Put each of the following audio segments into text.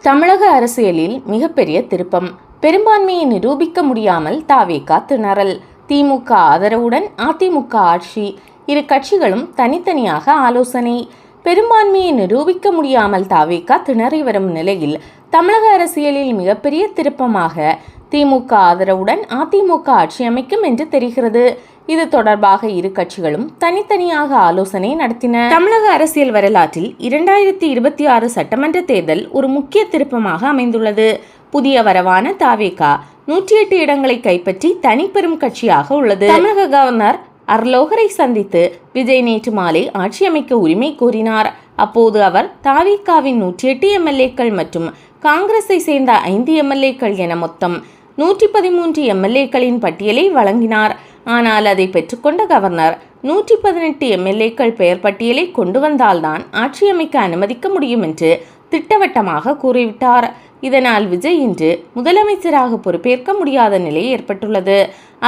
தமிழக அரசியலில் மிகப்பெரிய திருப்பம். பெரும்பான்மையை நிரூபிக்க முடியாமல் தாவேகா திணறல். திமுக ஆதரவுடன் அதிமுக ஆட்சி. இரு கட்சிகளும் தனித்தனியாக ஆலோசனை. பெரும்பான்மையை நிரூபிக்க முடியாமல் தாவேகா திணறி வரும் நிலையில் தமிழக அரசியலில் மிகப்பெரிய திருப்பமாக திமுக ஆதரவுடன் அதிமுக ஆட்சி அமைக்கும் என்று தெரிகிறது. இது தொடர்பாக இரு கட்சிகளும் தனித்தனியாக ஆலோசனை நடத்தின. தமிழக அரசியல் வரலாற்றில் 2026 சட்டமன்ற தேர்தல் ஒரு முக்கிய திருப்பமாக அமைந்துள்ளது. புதிய வரவான தாவேகா 108 இடங்களை கைப்பற்றி தனிப்பெரும் கட்சியாக உள்ளது. தமிழக கவர்னர் அர்லோகரை சந்தித்து விஜய் நேற்று மாலை ஆட்சி அமைக்க உரிமை கோரினார். அப்போது அவர் தாவேகாவின் 108 எம்எல்ஏக்கள் மற்றும் காங்கிரஸை சேர்ந்த 5 எம்எல்ஏக்கள் என மொத்தம் 113 எம்எல்ஏக்களின் பட்டியலை வழங்கினார். ஆனால் அதை பெற்றுக்கொண்ட கவர்னர் 118 எம்எல்ஏக்கள் பெயர் பட்டியலை கொண்டு வந்தால்தான் ஆட்சி அமைக்க அனுமதிக்க முடியும் என்று திட்டவட்டமாக கூறிவிட்டார். இதனால் விஜய் இன்று முதலமைச்சராக பொறுப்பேற்க முடியாத நிலை ஏற்பட்டுள்ளது.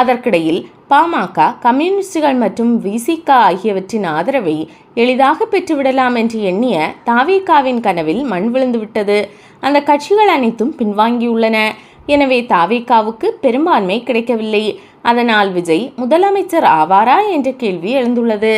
அதற்கிடையில் பாமக, கம்யூனிஸ்டுகள் மற்றும் விசிக ஆகியவற்றின் ஆதரவை எளிதாக பெற்றுவிடலாம் என்று எண்ணிய தாவேகாவின் கனவில் மண் விழுந்துவிட்டது. அந்த கட்சிகள் அனைத்தும் பின்வாங்கியுள்ளன. எனவே தாவேகாவுக்கு பெரும்பான்மை கிடைக்கவில்லை. அதனால் விஜய் முதலமைச்சர் ஆவாரா என்ற கேள்வி எழுந்துள்ளது.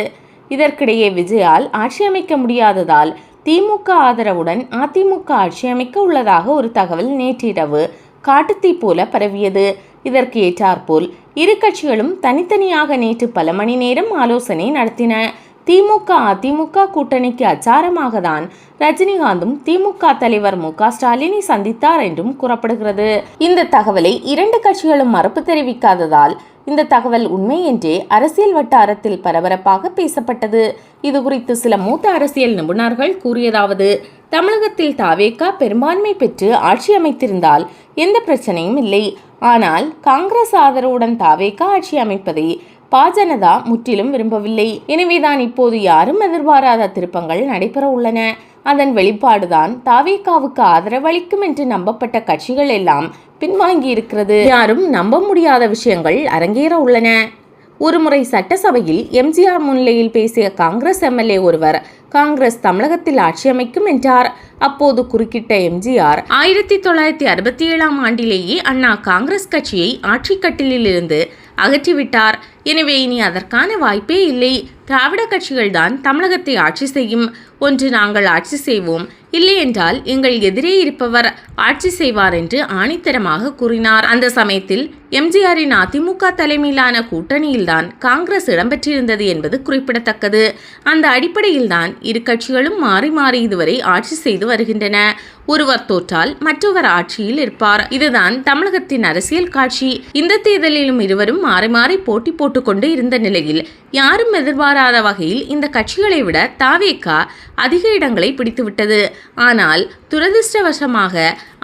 இதற்கிடையே விஜயால் ஆட்சி அமைக்க முடியாததால் திமுக ஆதரவுடன் அதிமுக ஆட்சி அமைக்க உள்ளதாக ஒரு தகவல் நேற்றிரவு காட்டுத்தீ போல பரவியது. இதற்கு ஏற்றாற்போல் இரு கட்சிகளும் தனித்தனியாக நேற்று பல மணி நேரம் ஆலோசனை நடத்தின. திமுக அதிமுக கூட்டணிக்கு அச்சாரமாக தான் ரஜினிகாந்தும் திமுக தலைவர் மு.க.ஸ்டாலினை சந்தித்தார் என்றும் கூறப்படுகிறது. இந்த தகவலை இரண்டு கட்சிகளும் மறுப்பு தெரிவிக்காததால் இந்த தகவல் உண்மை என்றே அரசியல் வட்டாரத்தில் பரபரப்பாக பேசப்பட்டது. இது குறித்து சில மூத்த அரசியல் நிபுணர்கள் கூறியதாவது: தமிழகத்தில் தாவேகா பெரும்பான்மை பெற்று ஆட்சி அமைத்திருந்தால் எந்த பிரச்சனையும் இல்லை. ஆனால் காங்கிரஸ் ஆதரவுடன் தாவேகா ஆட்சி அமைப்பதை பாஜனதா முற்றிலும் விரும்பவில்லை. எனவேதான் இப்போது யாரும் எதிர்பாராத திருப்பங்கள் நடைபெற உள்ளன. அதன் வெளிப்பாடுதான் தாவேகாவுக்கு ஆதரவளிக்கும் என்று நம்பப்பட்ட கட்சிகள் எல்லாம் பின்வாங்கி இருக்கிறது. யாரும் நம்ப முடியாத விஷயங்கள் அரங்கேற உள்ளன. ஒருமுறை சட்டசபையில் எம்ஜிஆர் முன்னிலையில் பேசிய காங்கிரஸ் எம்எல்ஏ ஒருவர் காங்கிரஸ் தமிழகத்தில் ஆட்சி அமைக்கும் என்றார். அப்போது குறுக்கிட்ட எம்ஜிஆர் 1967 ஆண்டிலேயே அண்ணா காங்கிரஸ் கட்சியை ஆட்சி கட்டிலில் இருந்து அகற்றிவிட்டார். எனவே இனி அதற்கான வாய்ப்பே இல்லை. திராவிட கட்சிகள் தான் தமிழகத்தை ஆட்சி செய்யும். ஒன்று நாங்கள் ஆட்சி செய்வோம், இல்லை என்றால் எங்கள் எதிரே இருப்பவர் ஆட்சி செய்வார் என்று ஆணித்தரமாக கூறினார். அந்த சமயத்தில் எம்ஜிஆரின் அதிமுக தலைமையிலான கூட்டணியில்தான் காங்கிரஸ் இடம்பெற்றிருந்தது என்பது குறிப்பிடத்தக்கது. அந்த அடிப்படையில்தான் இரு கட்சிகளும் மாறி மாறி இதுவரை ஆட்சி செய்து வருகின்றன. ஒருவர் தோற்றால் மற்றவர் ஆட்சியில் இருப்பார். இதுதான் தமிழகத்தின் அரசியல் காட்சி. இந்த தேர்தலிலும் இருவரும் மாறி மாறி போட்டி போட்டுக்கொண்டு இருந்த நிலையில் யாரும் எதிர்பாராத வகையில் இந்த கட்சிகளை விட தாவேகா அதிக இடங்களை பிடித்துவிட்டது. ஆனால் துரதிருஷ்டவசமாக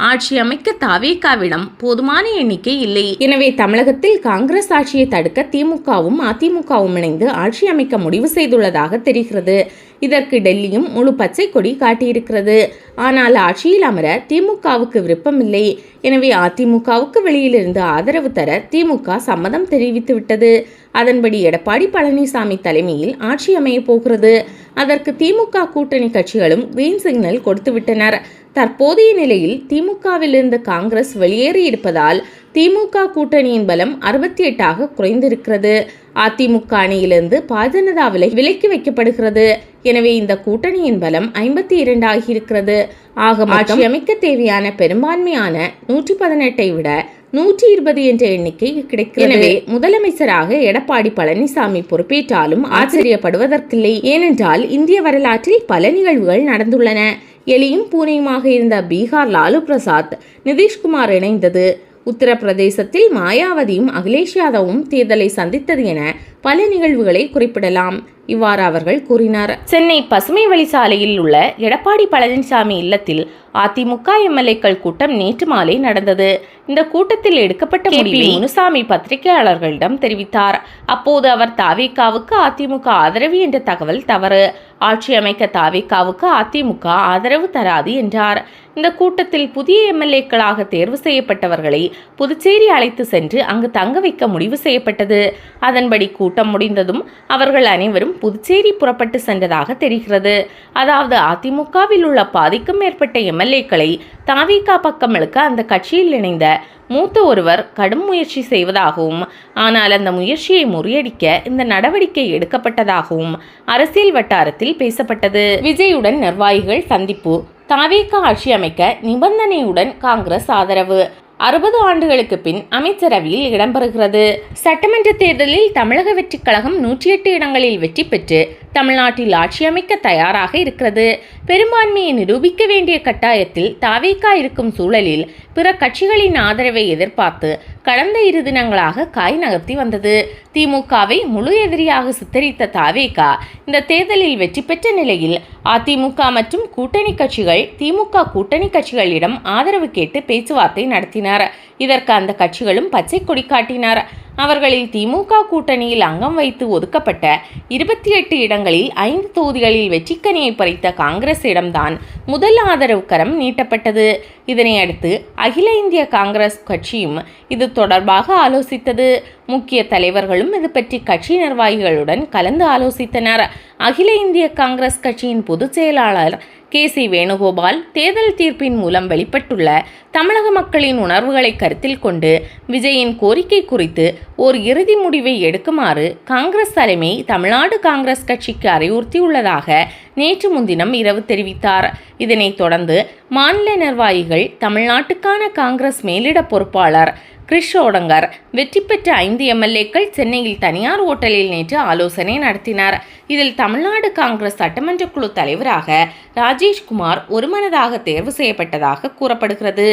ஆட்சி அமைக்க தாவேகாவிடம் போதுமான எண்ணிக்கை இல்லை. எனவே தமிழகத்தில் காங்கிரஸ் ஆட்சியை தடுக்க திமுகவும் அதிமுகவும் இணைந்து ஆட்சி அமைக்க முடிவு செய்துள்ளதாக தெரிகிறது. இதற்கு டெல்லியும் முழு பச்சை கொடி காட்டியிருக்கிறது. ஆனால் ஆட்சியில் அமர திமுகவுக்கு விருப்பமில்லை. எனவே அதிமுகவுக்கு வெளியிலிருந்து ஆதரவு தர திமுக சம்மதம் தெரிவித்துவிட்டது. அதன்படி எடப்பாடி பழனிசாமி தலைமையில் ஆட்சி அமைய போகிறது. அதற்கு திமுக கூட்டணி கட்சிகளும் கிரீன் சிக்னல் கொடுத்துவிட்டனர். தற்போதைய நிலையில் திமுகவில் இருந்து காங்கிரஸ் வெளியேறி இருப்பதால் திமுக கூட்டணியின் பலம் 68ஆக குறைந்திருக்கிறது. அதிமுக அணியிலிருந்து பாஜனதா விலக்கி வைக்கப்படுகிறது. எனவே இந்த கூட்டணியின் பலம் 52 ஆகியிருக்கிறது. ஆக ஆட்சி அமைக்க தேவையான பெரும்பான்மையான 118ஐ விட 120 என்ற எண்ணிக்கை கிடைக்கிறது. எனவே முதலமைச்சராக எடப்பாடி பழனிசாமி பொறுப்பேற்றாலும் ஆச்சரியப்படுவதற்கில்லை. ஏனென்றால் இந்திய வரலாற்றில் பல நிகழ்வுகள் நடந்துள்ளன. எலியும் பூனையுமாக இருந்த பீகார் லாலு பிரசாத் நிதிஷ்குமார் இணைந்தது. உத்தரப்பிரதேசத்தில் மாயாவதியும் அகிலேஷ் யாதவும் தேர்தலை சந்தித்தது என பல நிகழ்வுகளை குறிப்பிடலாம். இவ்வாறு அவர்கள் கூறினார். சென்னை பசுமை வழிச்சாலையில் உள்ள எடப்பாடி பழனிசாமி இல்லத்தில் அதிமுக எம்எல்ஏக்கள் கூட்டம் நேற்று மாலை நடந்தது. இந்த கூட்டத்தில் எடுக்கப்பட்ட முடிவை முனுசாமி பத்திரிகையாளர்களிடம் தெரிவித்தார். அப்போது அவர் தாவேகாவுக்கு அதிமுக ஆதரவு என்ற தகவல் தவறு. ஆட்சி அமைக்க தாவேகாவுக்கு அதிமுக ஆதரவு தராது என்றார். இந்த கூட்டத்தில் புதிய எம்எல்ஏக்களாக தேர்வு செய்யப்பட்டவர்களை புதுச்சேரி அழைத்து சென்று அங்கு தங்க வைக்க முடிவு செய்யப்பட்டது. அதன்படி கூட்டம் முடிந்ததும் அவர்கள் அனைவரும் புதுச்சேரி புறப்பட்டு சென்றதாக தெரிகிறது. அதாவது அதிமுகவில் உள்ள பாதிக்கும் மேற்பட்ட எம்எல்ஏக்களை தாவேகா பக்கம் இழுக்க அந்த கட்சியில் இணைந்த மூத்த ஒருவர் கடும் முயற்சி செய்வதாகவும், ஆனால் அந்த முயற்சியை முறியடிக்க இந்த நடவடிக்கை எடுக்கப்பட்டதாகவும் அரசியல் வட்டாரத்தில் பேசப்பட்டது. விஜயுடன் நிர்வாகிகள் சந்திப்பு. தாவேகா ஆட்சி அமைக்க நிபந்தனையுடன் காங்கிரஸ் ஆதரவு. 60 ஆண்டுகளுக்கு பின் அமைச்சரவையில் இடம்பெறுகிறது. சட்டமன்ற தேர்தலில் தமிழக வெற்றிக் கழகம் 108 இடங்களில் வெற்றி பெற்று தமிழ்நாட்டில் ஆட்சி அமைக்க தயாராக இருக்கிறது. பெரும்பான்மையை நிரூபிக்க வேண்டிய கட்டாயத்தில் தாவேகா இருக்கும் சூழலில் பிற கட்சிகளின் ஆதரவை எதிர்பார்த்து கடந்த 2 தினங்களாக காய் நகர்த்தி வந்தது. திமுகவை முழு எதிரியாக சித்தரித்த தாவேகா இந்த தேர்தலில் வெற்றி பெற்ற நிலையில் அதிமுக மற்றும் கூட்டணி கட்சிகள் திமுக கூட்டணி கட்சிகளிடம் ஆதரவு கேட்டு பேச்சுவார்த்தை நடத்தினர். இதற்கு அந்த கட்சிகளும் பச்சை கொடி காட்டினர். அவர்களில் திமுக கூட்டணியில் அங்கம் வைத்து ஒதுக்கப்பட்ட 28 இடங்களில் 5 தொகுதிகளில் வெற்றிக்கனியை பறித்த காங்கிரசிடம்தான் முதல் ஆதரவு கரம் நீட்டப்பட்டது. இதனையடுத்து அகில இந்திய காங்கிரஸ் கட்சியும் இது தொடர்பாக ஆலோசித்தது. முக்கிய தலைவர்களும் இது பற்றி கட்சி நிர்வாகிகளுடன் கலந்து ஆலோசித்தனர். அகில இந்திய காங்கிரஸ் கட்சியின் பொதுச் செயலாளர் KC வேணுகோபால் தேர்தல் தீர்ப்பின் மூலம் வெளிப்பட்டுள்ள தமிழக மக்களின் உணர்வுகளை கருத்தில் கொண்டு விஜயின் கோரிக்கை குறித்து ஒரு இறுதி முடிவை எடுக்குமாறு காங்கிரஸ் தலைமை தமிழ்நாடு காங்கிரஸ் கட்சிக்கு அறிவுறுத்தியுள்ளதாக நேற்று முன்தினம் இரவு தெரிவித்தார். இதனைத் தொடர்ந்து மாநில நிர்வாகிகள் தமிழ்நாட்டுக்கான காங்கிரஸ் மேலிட பொறுப்பாளர் கிரிஷ் சோடங்கர் வெற்றி பெற்ற 5 எம்எல்ஏக்கள் சென்னையில் தனியார் ஓட்டலில் நேற்று ஆலோசனை நடத்தினர். இதில் தமிழ்நாடு காங்கிரஸ் சட்டமன்ற குழு தலைவராக ராஜேஷ்குமார் ஒருமனதாக தேர்வு செய்யப்பட்டதாக கூறப்படுகிறது.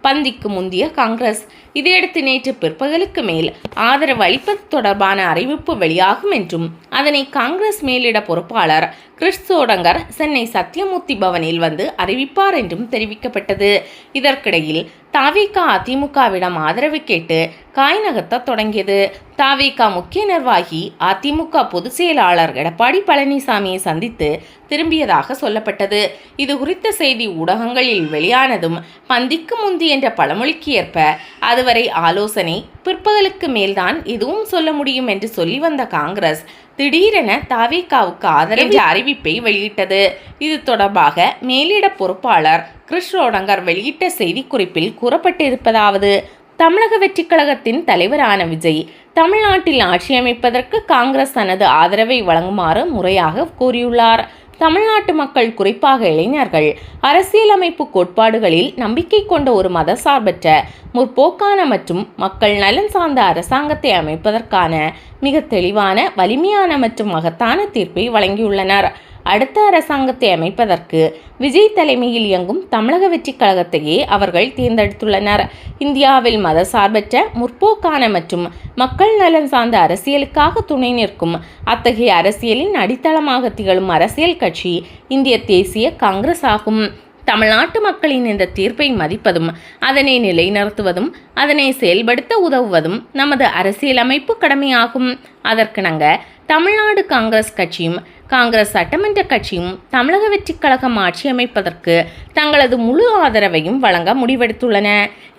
பந்திக்கு முந்திய காங்கிரஸ். இதையடுத்து நேற்று பிற்பகலுக்கு மேல் ஆதரவு அளிப்பது தொடர்பான அறிவிப்பு வெளியாகும் என்றும் அதனை காங்கிரஸ் மேலிட பொறுப்பாளர் கிரிஷ் சோடங்கர் சென்னை சத்தியமூர்த்தி பவனில் வந்து அறிவிப்பார் என்றும் தெரிவிக்கப்பட்டது. இதற்கிடையில் தாவேகா அதிமுகவிடம் ஆதரவு கேட்டு காய் நகர்த்த தொடங்கியது. தாவேகா முக்கிய நிர்வாகி அதிமுக பொதுச் செயலாளர் எடப்பாடி பழனிசாமியை சந்தித்து திரும்பியதாக சொல்லப்பட்டது. இது குறித்த செய்தி ஊடகங்களில் வெளியானதும் பந்திக்கு முந்தி என்ற பழமொழிக்கு ஏற்ப அதுவரை ஆலோசனை, பிற்பகலுக்கு மேல்தான் எதுவும் சொல்ல முடியும் என்று சொல்லி வந்த காங்கிரஸ் திடீரென தாவேகாவுக்கு ஆதரவு என்ற அறிவிப்பை வெளியிட்டது. இது தொடர்பாக மேலிட பொறுப்பாளர் கிரிஷ் சோடங்கர் வெளியிட்ட செய்திக்குறிப்பில் கூறப்பட்டிருப்பதாவது: தமிழக வெற்றிக் கழகத்தின் தலைவரான விஜய் தமிழ்நாட்டில் ஆட்சி அமைப்பதற்கு காங்கிரஸ் தனது ஆதரவை வழங்குமாறு முறையாக கூறியுள்ளார். தமிழ்நாட்டு மக்கள், குறிப்பாக இளைஞர்கள், அரசியலமைப்பு கோட்பாடுகளில் நம்பிக்கை கொண்ட ஒரு மதசார்பற்ற, முற்போக்கான மற்றும் மக்கள் நலன் சார்ந்த அரசாங்கத்தை அமைப்பதற்கான மிக தெளிவான, வலிமையான மற்றும் மகத்தான தீர்ப்பை வழங்கியுள்ளனர். அடுத்த அரசாங்கத்தை அமைப்பதற்கு விஜய் தலைமையில் இயங்கும் தமிழக வெற்றிக் கழகத்தையே அவர்கள் தேர்ந்தெடுத்துள்ளனர். இந்தியாவில் மதசார்பற்ற, முற்போக்கான மற்றும் மக்கள் நலன் சார்ந்த அரசியலுக்காக துணை நிற்கும் அத்தகைய அரசியலின் அடித்தளமாக திகழும் அரசியல் கட்சி இந்திய தேசிய காங்கிரஸ் ஆகும். தமிழ்நாட்டு மக்களின் இந்த தீர்ப்பை மதிப்பதும் அதனை நிலைநிறுத்துவதும் அதனை செயல்படுத்த உதவுவதும் நமது அரசியலமைப்பு கடமையாகும். அதற்கிணங்க தமிழ்நாடு காங்கிரஸ் கட்சியும் காங்கிரஸ் சட்டமன்ற கட்சியும் தமிழக வெற்றிக் கழகம் ஆட்சி அமைப்பதற்கு தங்களது முழு ஆதரவையும் வழங்க முடிவெடுத்துள்ளன.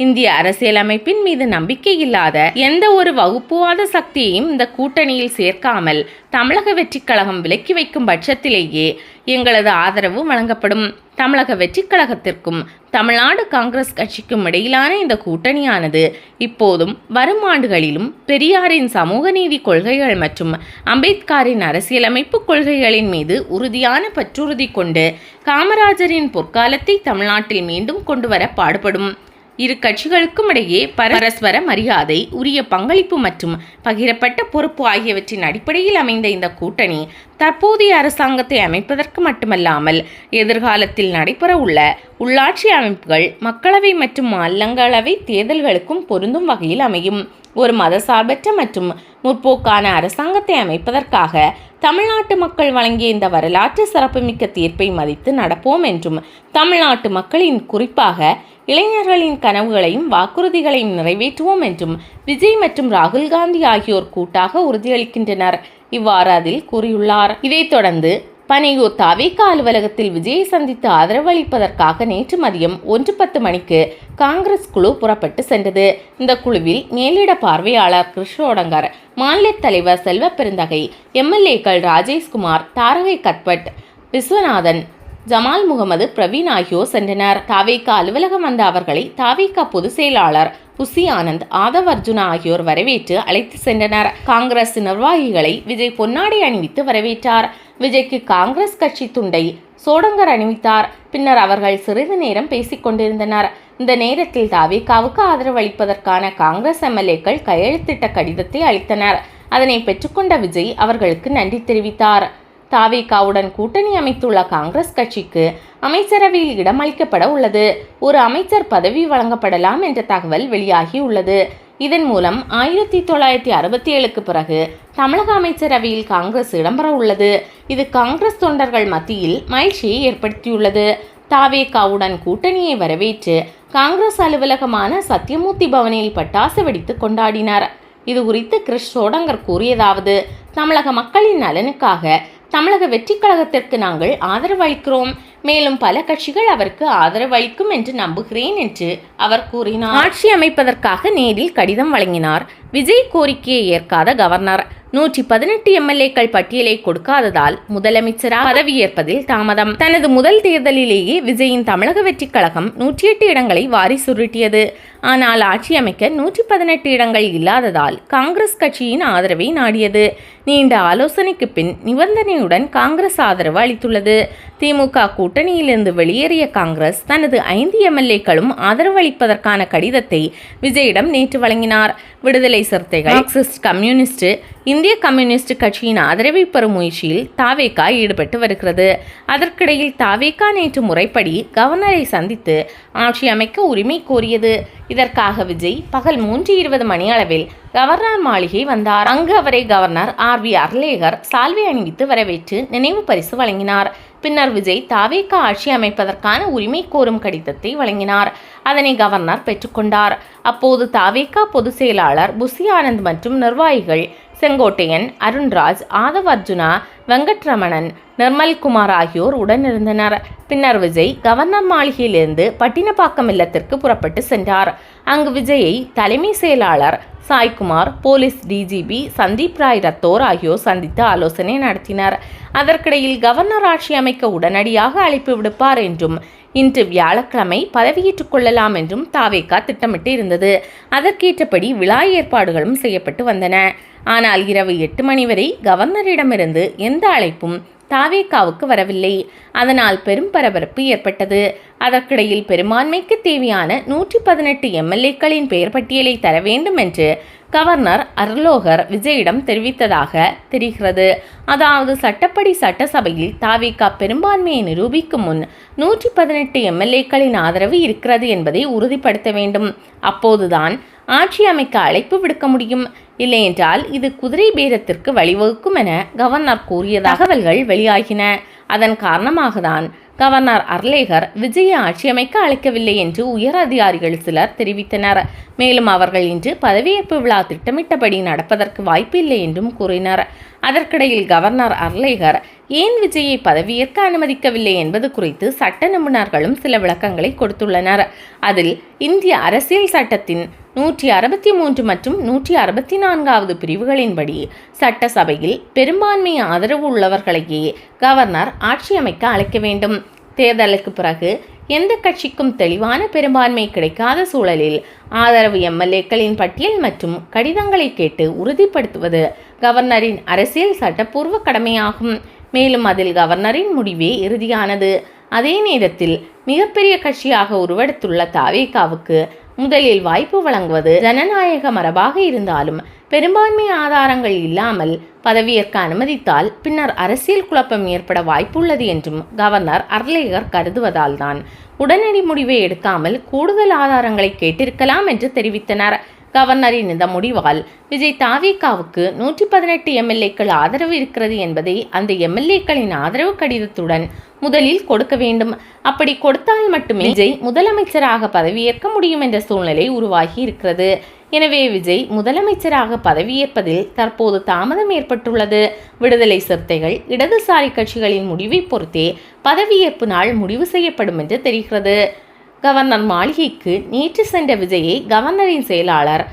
இந்திய அரசியலமைப்பின் மீது நம்பிக்கை இல்லாத எந்த ஒரு வகுப்புவாத சக்தியையும் இந்த கூட்டணியில் சேர்க்காமல் தமிழக வெற்றிக் கழகம் விலக்கி வைக்கும் பட்சத்திலேயே எங்களது ஆதரவு வழங்கப்படும். தமிழக வெற்றிக் கழகத்திற்கும் தமிழ்நாடு காங்கிரஸ் கட்சிக்கும் இடையிலான இந்த கூட்டணியானது இப்போதும் வரும் ஆண்டுகளிலும் பெரியாரின் சமூக நீதி கொள்கைகள் மற்றும் அம்பேத்கரின் அரசியலமைப்பு கொள்கைகளின் மீது உறுதியான பற்றுறுதி கொண்டு காமராஜரின் பொற்காலத்தை தமிழ்நாட்டில் மீண்டும் கொண்டு வர பாடுபடும். இரு கட்சிகளுக்கும் இடையே பரஸ்பர மரியாதை, உரிய பங்களிப்பு மற்றும் பகிரப்பட்ட பொறுப்பு ஆகியவற்றின் அடிப்படையில் அமைந்த இந்த கூட்டணி தற்போதைய அரசாங்கத்தை அமைப்பதற்கு மட்டுமல்லாமல் எதிர்காலத்தில் நடைபெற உள்ள உள்ளாட்சி அமைப்புகள், மக்களவை மற்றும் மாநிலங்களவை தேர்தல்களுக்கும் பொருந்தும் வகையில் அமையும். ஒரு மதசார்பற்ற மற்றும் முற்போக்கான அரசாங்கத்தை அமைப்பதற்காக தமிழ்நாட்டு மக்கள் வழங்கிய இந்த வரலாற்று சிறப்புமிக்க தீர்ப்பை மதித்து நடப்போம் என்றும், தமிழ்நாட்டு மக்களின், குறிப்பாக இளைஞர்களின் கனவுகளையும் வாக்குறுதிகளையும் நிறைவேற்றுவோம் என்றும் விஜய் மற்றும் ராகுல் காந்தி ஆகியோர் கூட்டாக உறுதியளிக்கின்றனர். இவ்வாறு அதில் கூறியுள்ளார். இதைத் தொடர்ந்து பனையூர் தாவேகா அலுவலகத்தில் விஜயை சந்தித்து ஆதரவு அளிப்பதற்காக நேற்று மதியம் 1:10 மணிக்கு காங்கிரஸ் குழு புறப்பட்டு சென்றது. இந்த குழுவில் மேலிட பார்வையாளர் கிருஷ்ணோடங்கர், மாநில தலைவர் செல்வ பெருந்தகை, எம்எல்ஏக்கள் ராஜேஷ்குமார், தாரகை கத்பட், விஸ்வநாதன், ஜமால் முகமது, பிரவீன் ஆகியோர் சென்றனர். தாவேகா அலுவலகம் வந்த அவர்களை தாவேகா பொதுச் செயலாளர் புசி ஆனந்த், ஆதவ் அர்ஜுனா ஆகியோர் வரவேற்று அழைத்து சென்றனர். காங்கிரஸ் நிர்வாகிகளை விஜய் பொன்னாடை அணிவித்து வரவேற்றார். விஜய்க்கு காங்கிரஸ் கட்சி துண்டை சோடங்கர் அணிவித்தார். பின்னர் அவர்கள் சிறிது நேரம் பேசிக் கொண்டிருந்தனர். இந்த நேரத்தில் தாவேகாவுக்கு ஆதரவு அளிப்பதற்கான காங்கிரஸ் எம்எல்ஏக்கள் கையெழுத்திட்ட கடிதத்தை அளித்தனர். அதனை பெற்றுக்கொண்ட விஜய் அவர்களுக்கு நன்றி தெரிவித்தார். தாவேகாவுடன் கூட்டணி அமைத்துள்ள காங்கிரஸ் கட்சிக்கு அமைச்சரவையில் இடம் அளிக்கப்பட உள்ளது. ஒரு அமைச்சர் பதவி வழங்கப்படலாம் என்ற தகவல் வெளியாகி உள்ளது. இதன் மூலம் 1967க்கு பிறகு தமிழக அமைச்சரவையில் காங்கிரஸ் இடம்பெற உள்ளது. இது காங்கிரஸ் தொண்டர்கள் மத்தியில் மகிழ்ச்சியை ஏற்படுத்தியுள்ளது. தாவேகாவுடன் கூட்டணியை வரவேற்று காங்கிரஸ் அலுவலகமான சத்யமூர்த்தி பவனில் பட்டாசு வெடித்து கொண்டாடினர். இது குறித்து கிருஷ் சோடங்கர் கூறியதாவது: தமிழக மக்களின் நலனுக்காக தமிழக வெற்றி கழகத்திற்கு நாங்கள் ஆதரவு அளிக்கிறோம். மேலும் பல கட்சிகள் அவருக்கு ஆதரவு அளிக்கும் என்று நம்புகிறேன் என்று அவர் கூறினார். ஆட்சி அமைப்பதற்காக நேரில் கடிதம் வழங்கினார். விஜய் கோரிக்கையை ஏற்காத கவர்னர். 118 எம்எல்ஏக்கள் பட்டியலை கொடுக்காததால் முதலமைச்சராக பதவியேற்பதில் தாமதம். தனது முதல் தேர்தலிலேயே விஜயின் தமிழக வெற்றி கழகம் 108 இடங்களை வாரி சுருட்டியது. ஆனால் ஆட்சி அமைக்க 118 இடங்கள் இல்லாததால் காங்கிரஸ் கட்சியின் ஆதரவை நாடியது. நீண்ட ஆலோசனைக்கு பின் நிபந்தனையுடன் காங்கிரஸ் ஆதரவு அளித்துள்ளது. திமுக கூட்டணியிலிருந்து வெளியேறிய காங்கிரஸ் தனது 5 எம்எல்ஏக்களும் ஆதரவு அளிப்பதற்கான கடிதத்தை விஜயிடம் நேற்று வழங்கினார். விடுதலை சிறுத்தைகள், மார்க்சிஸ்ட் கம்யூனிஸ்ட், இந்திய கம்யூனிஸ்ட் கட்சியின் ஆதரவை பெறும் முயற்சியில் தாவேகா ஈடுபட்டு வருகிறது. அதற்கிடையில் தாவேகா நேற்று முறைப்படி கவர்னரை சந்தித்து ஆட்சி அமைக்க உரிமை கோரியது. இதற்காக விஜய் பகல் 3:20 மணி அளவில் கவர்னர் மாளிகை வந்தார். அங்கு அவரை கவர்னர் RV அர்லேகர் சால்வை அணிவித்து வரவேற்று நினைவு பரிசு வழங்கினார். பின்னர் விஜய் தாவேகா ஆட்சி அமைப்பதற்கான உரிமை கோரும் கடிதத்தை வழங்கினார். அதனை கவர்னர் பெற்றுக்கொண்டார். அப்போது தாவேகா பொதுச் செயலாளர் புசி ஆனந்த் மற்றும் நிர்வாகிகள் செங்கோட்டையன், அருண்ராஜ், ஆதவ் அர்ஜுனா, வெங்கட்ரமணன், நிர்மல்குமார் ஆகியோர் உடனிருந்தனர். பின்னர் விஜய் கவர்னர் மாளிகையிலிருந்து பட்டினப்பாக்கம் இல்லத்திற்கு புறப்பட்டு சென்றார். அங்கு விஜயை தலைமை செயலாளர் சாய்குமார், போலீஸ் டிஜிபி சந்தீப் ராய் ரத்தோர் ஆகியோர் சந்தித்து ஆலோசனை நடத்தினர். அதற்கிடையில் கவர்னர் ஆட்சி அமைக்க உடனடியாக அழைப்பு விடுப்பார் என்றும் இன்று வியாழக்கிழமை பதவியேற்றுக் கொள்ளலாம் என்றும் தாவேகா திட்டமிட்டு இருந்தது. அதற்கேற்றபடி விழா ஏற்பாடுகளும் செய்யப்பட்டு வந்தன. ஆனால் இரவு 8 மணி வரை கவர்னரிடமிருந்து எந்த அழைப்பும் தாவேகாவுக்கு வரவில்லை. அதனால் பெரும் பரபரப்பு ஏற்பட்டது. அதற்கிடையில் பெரும்பான்மைக்கு தேவையான 118 எம்எல்ஏக்களின் பெயர் பட்டியலை தர வேண்டும் என்று கவர்னர் அர்லோகர் விஜயிடம் தெரிவித்ததாக தெரிகிறது. அதாவது சட்டப்படி சட்டசபையில் தாவேகா பெரும்பான்மையை நிரூபிக்கும் முன் 118 எம்எல்ஏக்களின் ஆதரவு இருக்கிறது என்பதை உறுதிப்படுத்த வேண்டும். அப்போதுதான் ஆட்சி அமைக்க அழைப்பு விடுக்க முடியும். இல்லையென்றால் இது குதிரை பேரத்திற்கு வழிவகுக்கும் என கவர்னர் கூறிய தகவல்கள் வெளியாகின. அதன் காரணமாக தான் கவர்னர் அர்லேகர் விஜயை ஆட்சி அமைக்க அழைக்கவில்லை என்று உயர் அதிகாரிகள் சிலர் தெரிவித்தனர். மேலும் அவர்கள் இன்று பதவியேற்பு விழா திட்டமிட்டபடி நடப்பதற்கு வாய்ப்பில்லை என்றும் கூறினர். அதற்கிடையில் கவர்னர் அர்லேகர் ஏன் விஜயை பதவியேற்க அனுமதிக்கவில்லை என்பது குறித்து சட்ட நிபுணர்களும் சில விளக்கங்களை கொடுத்துள்ளனர். அதில் இந்திய அரசியல் சட்டத்தின் 163 மற்றும் 164வது பிரிவுகளின்படி சட்டசபையில் பெரும்பான்மை ஆதரவு உள்ளவர்களையே கவர்னர் ஆட்சி அமைக்க அழைக்க வேண்டும். தேர்தலுக்கு பிறகு எந்த கட்சிக்கும் தெளிவான பெரும்பான்மை கிடைக்காத சூழலில் ஆதரவு எம்எல்ஏக்களின் பட்டியல் மற்றும் கடிதங்களை கேட்டு உறுதிப்படுத்துவது கவர்னரின் அரசியல் சட்டப்பூர்வ கடமையாகும். மேலும் அதில் கவர்னரின் முடிவே இறுதியானது. அதே நேரத்தில் மிகப்பெரிய கட்சியாக உருவெடுத்துள்ள தாவேகாவுக்கு முதலில் வாய்ப்பு வழங்குவது ஜனநாயக மரபாக இருந்தாலும் பெரும்பான்மை ஆதாரங்கள் இல்லாமல் பதவியேற்க அனுமதித்தால் பின்னர் அரசியல் குழப்பம் ஏற்பட வாய்ப்புள்ளது என்றும் கவர்னர் அர்லேகர் கருதுவதால் தான் உடனடி முடிவை எடுக்காமல் கூடுதல் ஆதாரங்களை கேட்டிருக்கலாம் என்று தெரிவித்தனர். கவர்னரின் இந்த முடிவால் விஜய் தாவேகாவுக்கு 118 எம்எல்ஏக்கள் ஆதரவு இருக்கிறது என்பதை அந்த எம்எல்ஏக்களின் ஆதரவு கடிதத்துடன் முதலில் கொடுக்க வேண்டும். அப்படி கொடுத்தால் மட்டுமே விஜய் முதலமைச்சராக பதவியேற்க முடியும் என்ற சூழ்நிலை உருவாகி இருக்கிறது. எனவே விஜய் முதலமைச்சராக பதவியேற்பதில் தற்போது தாமதம் ஏற்பட்டுள்ளது. விடுதலை சிறுத்தைகள் இடதுசாரி கட்சிகளின் முடிவை பொறுத்தே பதவியேற்பு நாள் முடிவு செய்யப்படும் என்று தெரிகிறது. கவர்னர் மாளிகைக்கு நேற்று சென்ற விஜயை கவர்னரின் செயலாளர்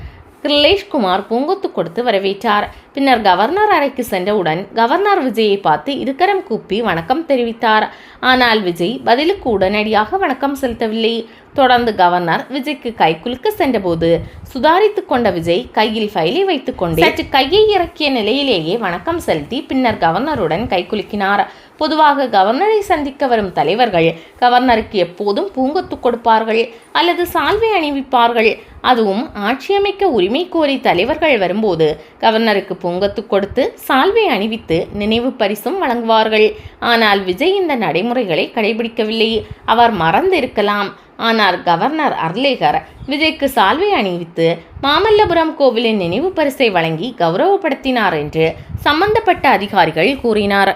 கிரிலேஷ்குமார் பூங்கொத்து கொடுத்து வரவேற்றார். பின்னர் கவர்னர் அறைக்கு சென்றவுடன் கவர்னர் விஜயை பார்த்து இருகரம் கூப்பி வணக்கம் தெரிவித்தார். ஆனால் விஜய் பதிலுக்கு உடனடியாக வணக்கம் செலுத்தவில்லை. தொடர்ந்து கவர்னர் விஜய்க்கு கைக்குலுக்க சென்றபோது சுதாரித்து கொண்ட விஜய் கையில் ஃபைலை வைத்துக் கொண்டு சற்று கையை இறக்கிய நிலையிலேயே வணக்கம் செலுத்தி பின்னர் கவர்னருடன் கைக்குலுக்கினார். பொதுவாக கவர்னரை சந்திக்க வரும் தலைவர்கள் கவர்னருக்கு எப்போதும் பூங்கொத்து கொடுப்பார்கள் அல்லது சால்வை அணிவிப்பார்கள். அதுவும் ஆட்சியமைக்க உரிமை கோரி தலைவர்கள் வரும்போது கவர்னருக்கு பூங்கொத்து கொடுத்து சால்வை அணிவித்து நினைவு பரிசும் வழங்குவார்கள். ஆனால் விஜய் இந்த நடைமுறைகளை கடைபிடிக்கவில்லை. அவர் மறந்திருக்கலாம். ஆனால் கவர்னர் அர்லேகர் விஜய்க்கு சால்வை அணிவித்து மாமல்லபுரம் கோவிலின் நினைவு பரிசை வழங்கி கௌரவப்படுத்தினார் என்று சம்பந்தப்பட்ட அதிகாரிகள் கூறினார்.